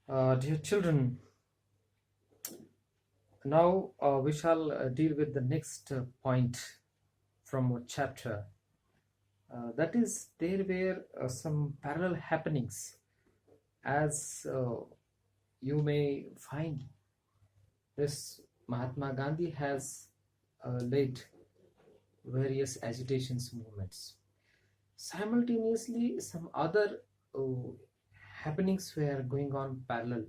Dear children, now we shall deal with the next point from our chapter. That is, there were some parallel happenings, as you may find. This Mahatma Gandhi has led various agitations movements. Simultaneously, some other happenings were going on parallel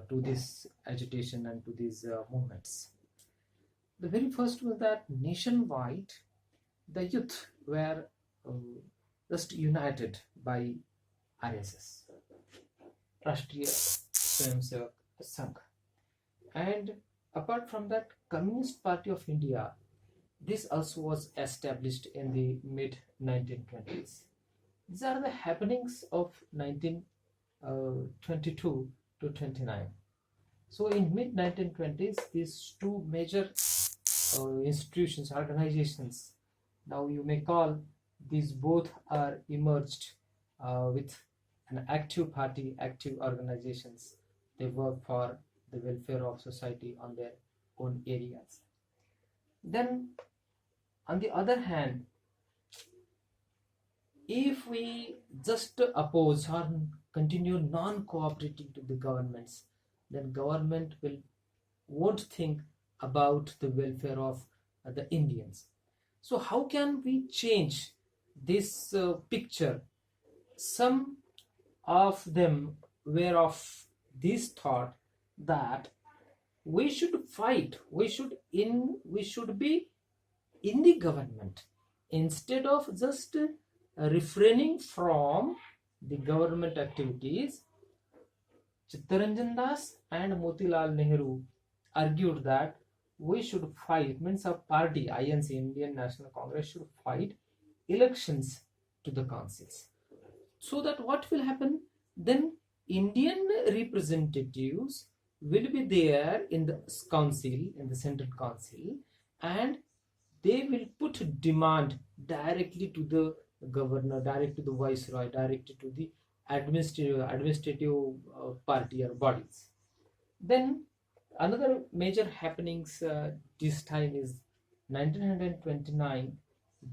to this agitation and to these movements. The very first was that nationwide, the youth were uh, just united by RSS, Rashtriya Swayamsevak Sangh. And apart from that, Communist Party of India, this also was established in the mid 1920s. These are the happenings of 1922 to 29. So in mid 1920s, these two major institutions, organizations, now you may call these both are emerged with an active party, active organizations. They work for the welfare of society on their own areas. Then on the other hand, if we just oppose or continue non-cooperating to the governments, then government won't think about the welfare of the Indians. So how can we change this picture? Some of them were of this thought that we should fight, we should be in the government instead of just refraining from the government activities. Chittaranjan Das and Motilal Nehru argued that we should fight, means a party, INC, Indian National Congress, should fight elections to the councils. So that what will happen? Then Indian representatives will be there in the council, in the central council, and they will put demand directly to the governor, directly to the viceroy, directly to the administrative party or bodies. Then another major happenings this time is 1929,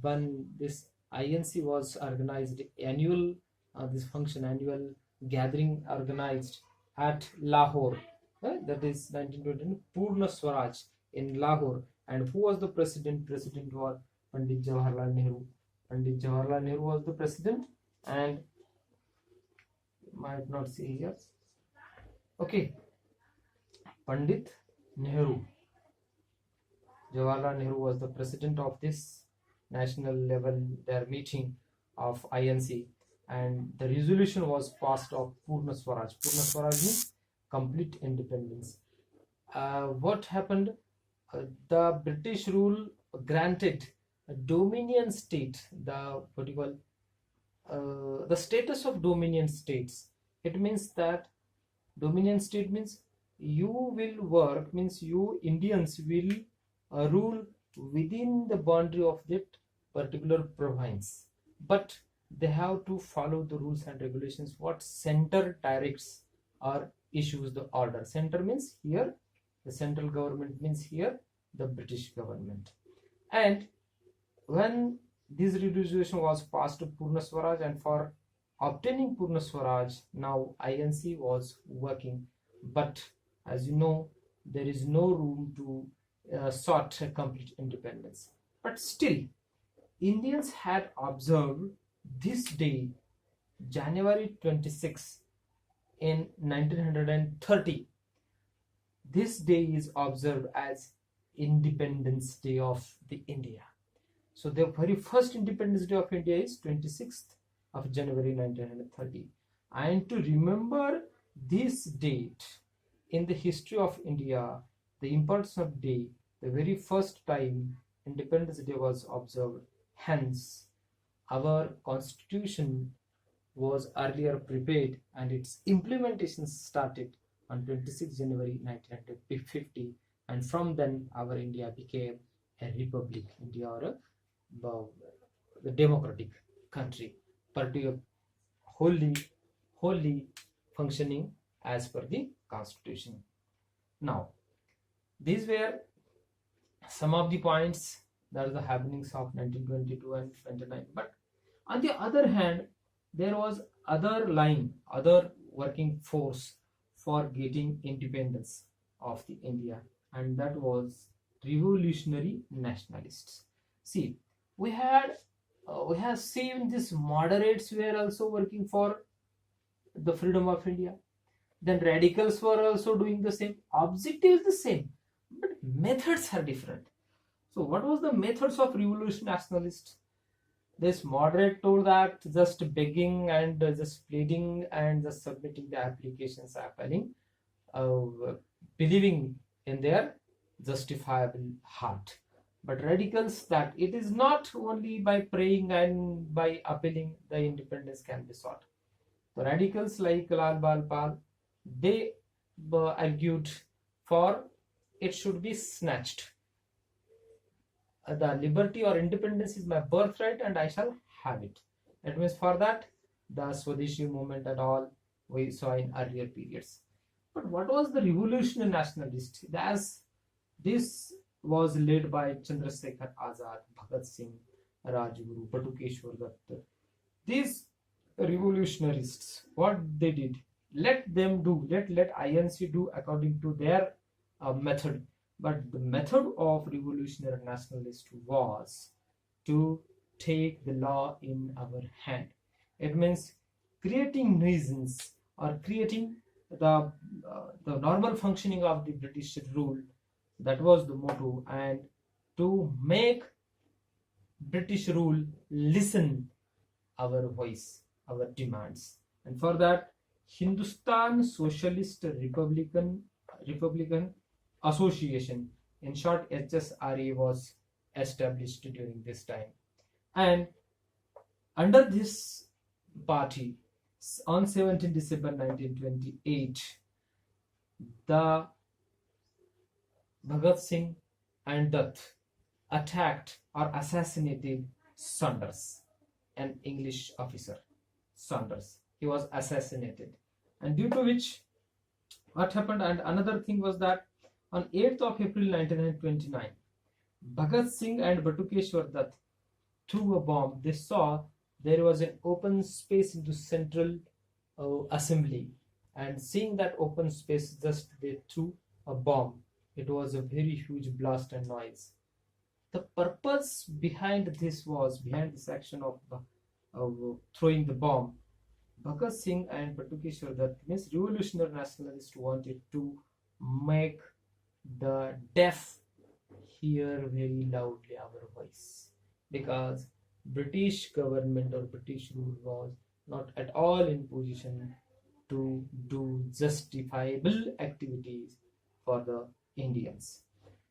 when this INC was organized, annual annual gathering organized at Lahore. That is 1920, Purna Swaraj in Lahore. And who was the president? President was Pandit Jawaharlal Nehru. Pandit Jawaharlal Nehru was the president, and you might not see here. Okay, Pandit Nehru. Jawaharlal Nehru was the president of this national level their meeting of INC, and the resolution was passed of Purna Swaraj. Purna Swaraj means complete independence. What happened? The British rule granted a dominion state, the status of dominion states. It means that dominion state means you will work, means you Indians will rule within the boundary of that particular province, but they have to follow the rules and regulations what center directs or issues the order. Center means here the central government, means here the British government. And when this resolution was passed to Purna Swaraj, and for obtaining Purna Swaraj, now INC was working, but as you know, there is no room to sought complete independence. But still, Indians had observed this day, January 26 in 1930. This day is observed as Independence Day of the India. So the very first Independence Day of India is 26th of January 1930. And to remember this date in the history of India, the importance of day, the very first time Independence Day was observed. Hence, our constitution was earlier prepared and its implementation started on 26 January 1950, and from then our India became a republic, India, or the democratic country, wholly functioning as per the constitution. Now, these were some of the points that are the happenings of 1922 and 29. But on the other hand, there was other working force for getting independence of the India, and that was revolutionary nationalists. See, we had we have seen these moderates were also working for the freedom of India. Then radicals were also doing the same. Objective is the same, but methods are different. So, what was the methods of revolution nationalists? This moderate told that just begging and just pleading and just submitting the applications are failing, believing in their justifiable heart. But radicals that it is not only by praying and by appealing the independence can be sought. The radicals like Lal Bal Pal, they argued for it should be snatched. The liberty or independence is my birthright and I shall have it. That means for that, the Swadeshi movement and all we saw in earlier periods. But what was the revolutionary nationalist? As this was led by Chandrasekhar Azad, Bhagat Singh, Rajguru, Batukeshwar Dutt. These revolutionists, what they did, let them do, let INC do according to their method. But the method of revolutionary nationalist was to take the law in our hand. It means creating nuisance or creating the normal functioning of the British rule. That was the motto, and to make British rule listen our voice, our demands. And for that, Hindustan Socialist Republican Association, in short HSRA, was established during this time. And under this party, on 17 December 1928, the Bhagat Singh and Dutt attacked or assassinated Saunders, an English officer. Saunders, he was assassinated, and due to which what happened, and another thing was that on 8th of April 1929, Bhagat Singh and Batukeshwar Dutt threw a bomb. They saw there was an open space in the central assembly, and seeing that open space, just they threw a bomb. It was a very huge blast and noise. The purpose behind this action of throwing the bomb, Bhagat Singh and Batukeshwar Dutt, means revolutionary nationalists, wanted to make the deaf hear very loudly our voice, because British government or British rule was not at all in position to do justifiable activities for the Indians.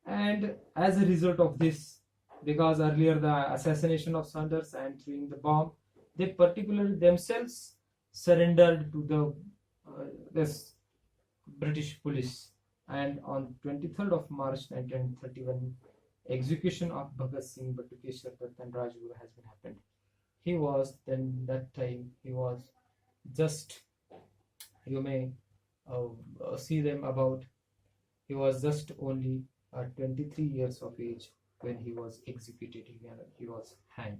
And as a result of this, because earlier the assassination of Saunders and throwing the bomb, they particularly themselves surrendered to the this British police. And on 23rd of March 1931, execution of Bhagat Singh, Batukeshwar Dutt and Rajguru has been happened. He was then, that time he was just, you may see them about, he was just only 23 years of age when he was executed, he was hanged.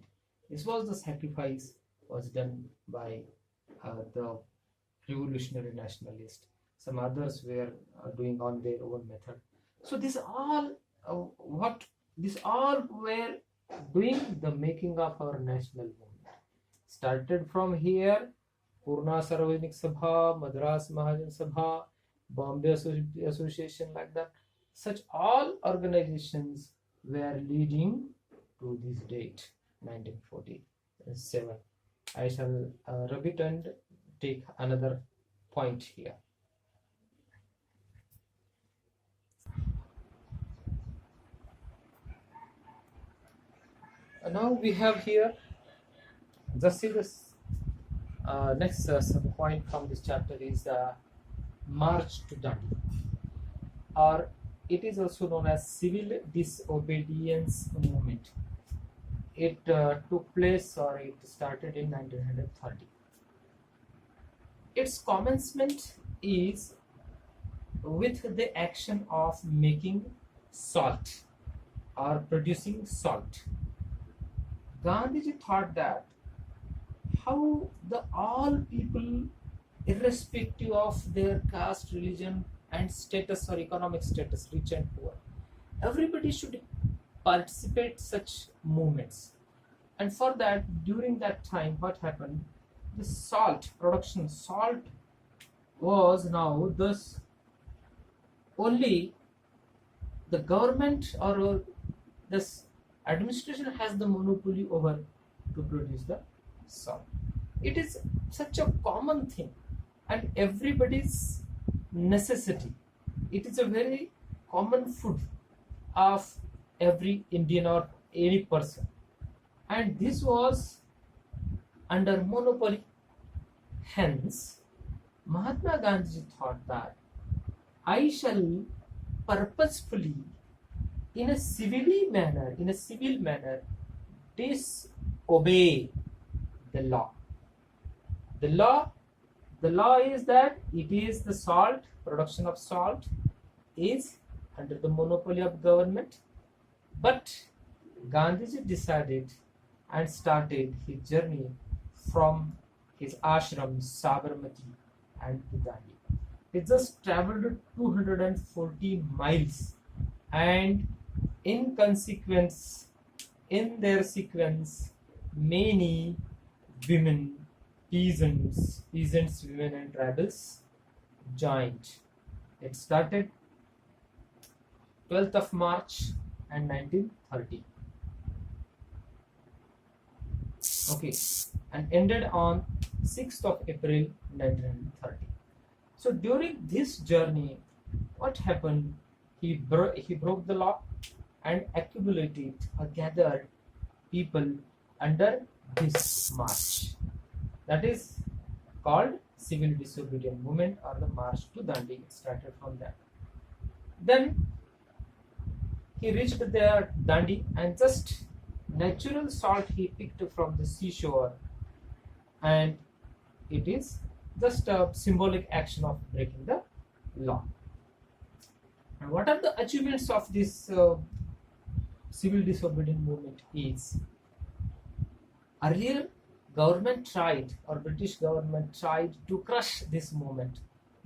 This was the sacrifice was done by the revolutionary nationalists. Some others were doing on their own method. So this all were doing the making of our national movement. Started from here, Purna Sarvajanik Sabha, Madras Mahajan Sabha, Bombay Association, like that. Such all organizations were leading to this date, 1947. I shall rub it and take another point here. Now we have here, just see this next point from this chapter is the March to Dandi, or it is also known as Civil Disobedience Movement. It took place, or it started in 1930. Its commencement is with the action of making salt or producing salt. Gandhiji thought that how the all people, irrespective of their caste, religion, and status or economic status, rich and poor, everybody should participate such movements. And for that, during that time, what happened? The salt production, salt was now thus only the government or this administration has the monopoly over to produce the salt. It is such a common thing and everybody's necessity. It is a very common food of every Indian or any person, and this was under monopoly. Hence, Mahatma Gandhi thought that I shall purposefully, in a civil manner, disobey the law. The law, the law is that it is the salt, production of salt is under the monopoly of government. But Gandhiji decided and started his journey from his ashram Sabarmati and to Dandi. He just traveled 240 miles, and in their sequence, many women, peasants, women, and rebels joined. It started 12th of March and 1930. Okay, and ended on 6th of April 1930. So during this journey, what happened? He broke the law and accumulated or gathered people under this march. That is called civil disobedience movement or the march to Dandi. It started from that. Then he reached there Dandi and just natural salt he picked from the seashore, and it is just a symbolic action of breaking the law. And what are the achievements of this civil disobedience movement is? Earlier government tried, or British government tried to crush this movement,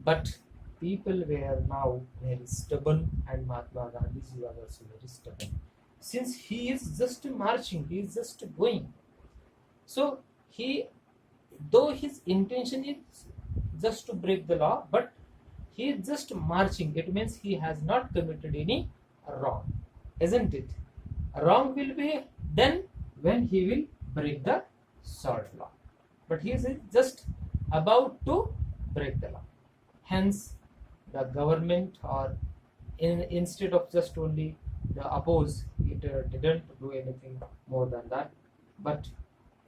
but people were now very stubborn, and Mahatma Gandhi was also very stubborn. Since he is just marching, he is just going. So though his intention is just to break the law, but he is just marching. It means he has not committed any wrong, isn't it? Wrong will be then when he will break the salt law, but he is just about to break the law. Hence, the government, or instead of just only the oppose, it didn't do anything more than that. But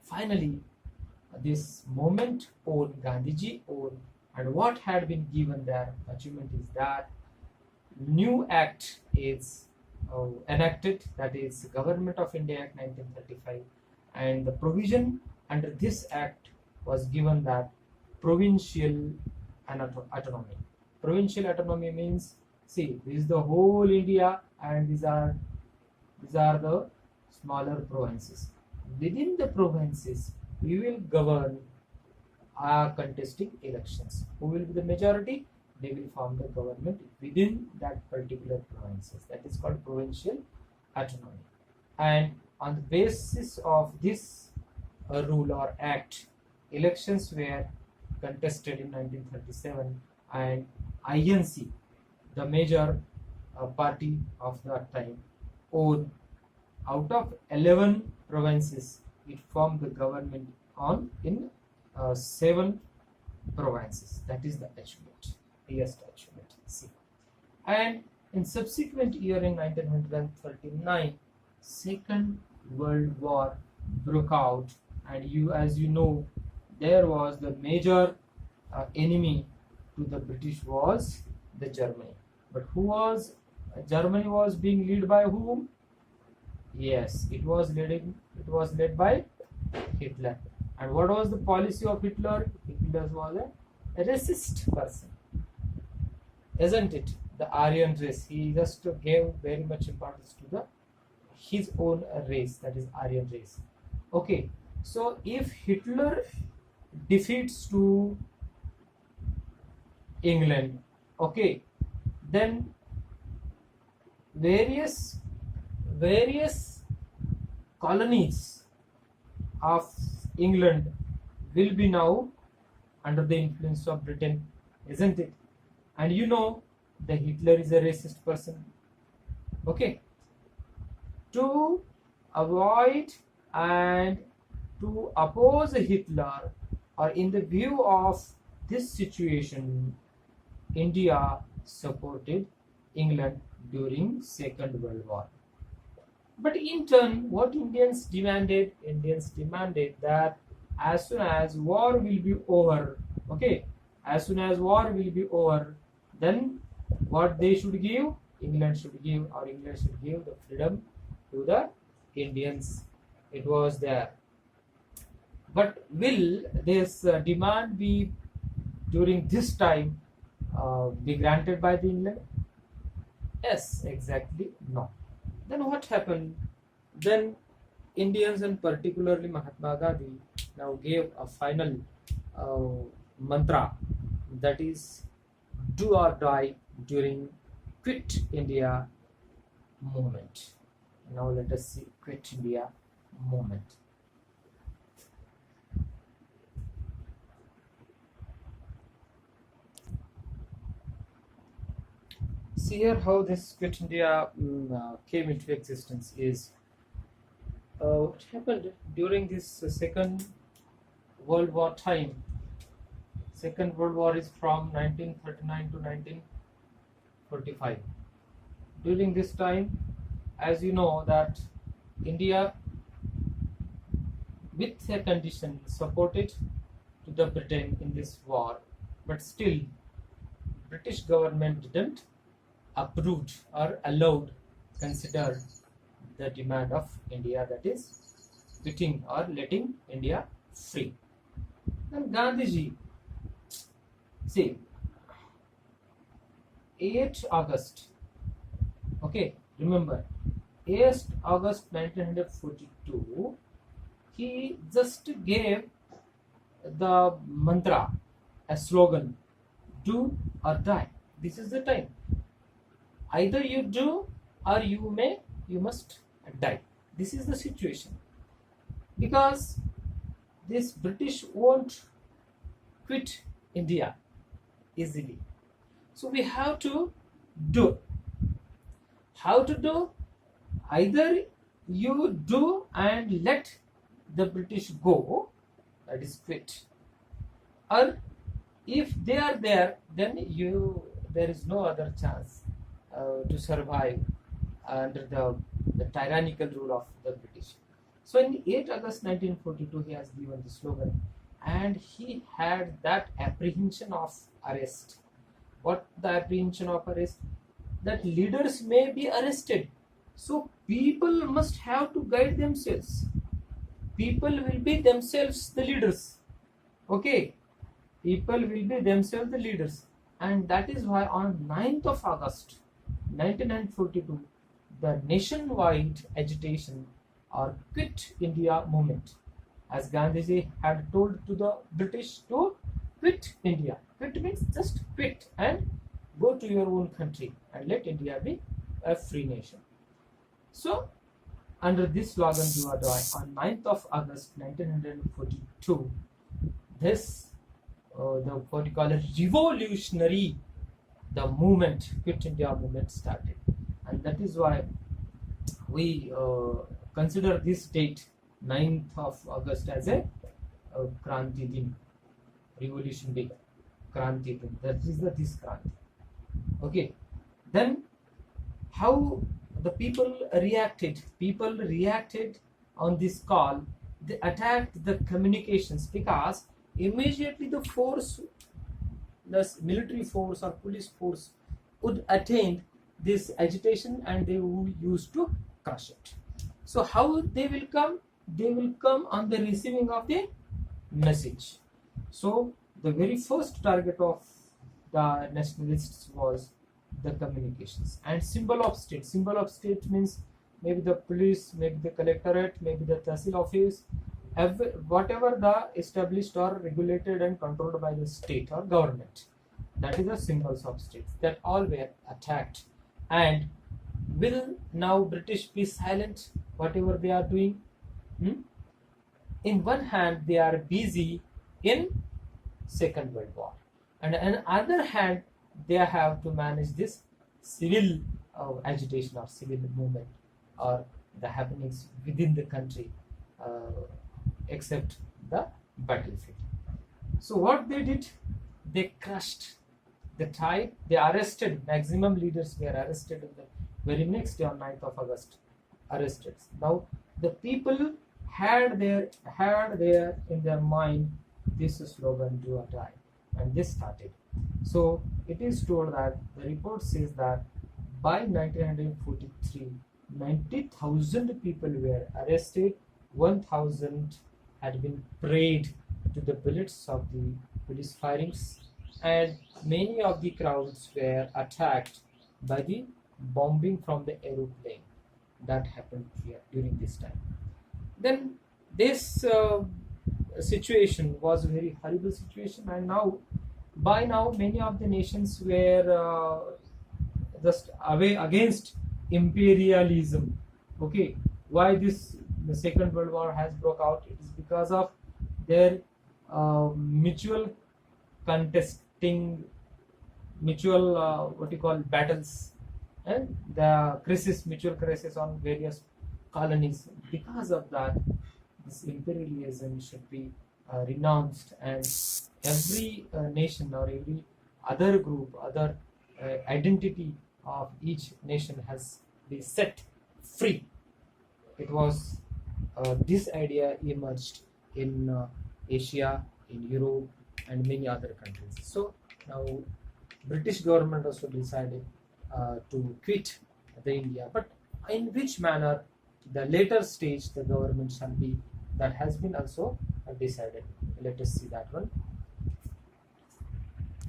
finally, this movement own Gandhiji own, and what had been given their achievement is that new act is enacted, that is Government of India Act 1935, and the provision under this act was given that provincial autonomy. Provincial autonomy means, see, this is the whole India, and these are the smaller provinces. Within the provinces, we will govern our contesting elections. Who will be the majority? They will form the government within that particular provinces. That is called provincial autonomy. And on the basis of this rule or act, elections were contested in 1937, and INC, the major party of that time, own out of 11 provinces, it formed the government in 7 provinces. That is the achievement, highest achievement. See, and in subsequent year in 1939, Second World War broke out, and as you know, there was the major enemy to the British was the Germany. But Germany was being led by whom? Yes, it was led by Hitler. And what was the policy of Hitler? Hitler was a racist person. isn't it? The Aryan race. He just gave very much importance to the his own race, that is Aryan race. Okay, so if Hitler defeats to England, okay, then various colonies of England will be now under the influence of Britain, isn't it? And you know, the Hitler is a racist person. Okay, to avoid and to oppose Hitler, or in the view of this situation, India supported England during Second World War. But in turn, what Indians demanded? Indians demanded that as soon as war will be over, okay, as soon as war will be over, then what they should give? England should give, or England should give the freedom to the Indians. It was there. But will this demand be during this time be granted by the England? Yes, exactly, no. Then what happened? Then Indians, and particularly Mahatma Gandhi, now gave a final mantra, that is do or die during Quit India movement. Now let us see Quit India movement. See here how this Quit India came into existence is what happened during this Second World War time. Second World War is from 1939 to 1945. During this time, as you know, that India, with a condition, supported to the Britain in this war, but still British government didn't approved or allowed, considered the demand of India, that is quitting or letting India free. And Gandhiji, see, 8 August, okay, remember, 8 August 1942, he just gave the mantra, a slogan, do or die. This is the time. Either you do or you must die. This is the situation. Because this British won't quit India easily. So we have to do. How to do? Either you do and let the British go, that is quit. Or if they are there, then there is no other chance to survive under the tyrannical rule of the British. So in 8 August 1942, he has given the slogan, and he had that apprehension of arrest. What the apprehension of arrest? That leaders may be arrested. So people must have to guide themselves. People will be themselves the leaders. Okay? People will be themselves the leaders. And that is why on 9th of August 1942, the nationwide agitation or Quit India movement, as Gandhiji had told to the British to quit India. Quit means just quit and go to your own country and let India be a free nation. So, under this slogan, do or die, on 9th of August 1942, this the what you call a revolutionary, the movement, Quit India movement, started, and that is why we consider this date, 9th of August, as a Kranti Din, Revolution Day, Kranti Din. That is this Kranti. Okay, then how the people reacted? People reacted on this call. They attacked the communications, because immediately the force, the military force or police force, would attend this agitation and they would use to crush it. So how they will come? They will come on the receiving of the message. So the very first target of the nationalists was the communications. And symbol of state. Symbol of state means maybe the police, maybe the collectorate, maybe the Tahsil office, whatever the established or regulated and controlled by the state or government. That is the symbols of states. That all were attacked. And will now British be silent whatever they are doing? In one hand, they are busy in Second World War, and on other hand, they have to manage this civil agitation or civil movement or the happenings within the country, except the battlefield. So what they did, they crushed the tide. They arrested, maximum leaders were arrested on the very next day on 9th of August. Arrested. Now the people had their in their mind this slogan, do or die, and this started. So it is told that the report says that by 1943, 90,000 people were arrested, 1,000 had been prayed to the bullets of the police firings, and many of the crowds were attacked by the bombing from the aeroplane that happened here during this time. Then this situation was a very horrible situation, and by now many of the nations were just away against imperialism. Okay, why the Second World War has broke out? It is because of their mutual contesting, mutual what you call battles, and the mutual crisis on various colonies. Because of that, this imperialism should be renounced, and every nation or every other group, other identity of each nation has been set free. It was this idea emerged in Asia, in Europe, and many other countries. So now British government also decided to quit the India, but in which manner? The later stage the government shall be, that has been also decided. Let us see that one.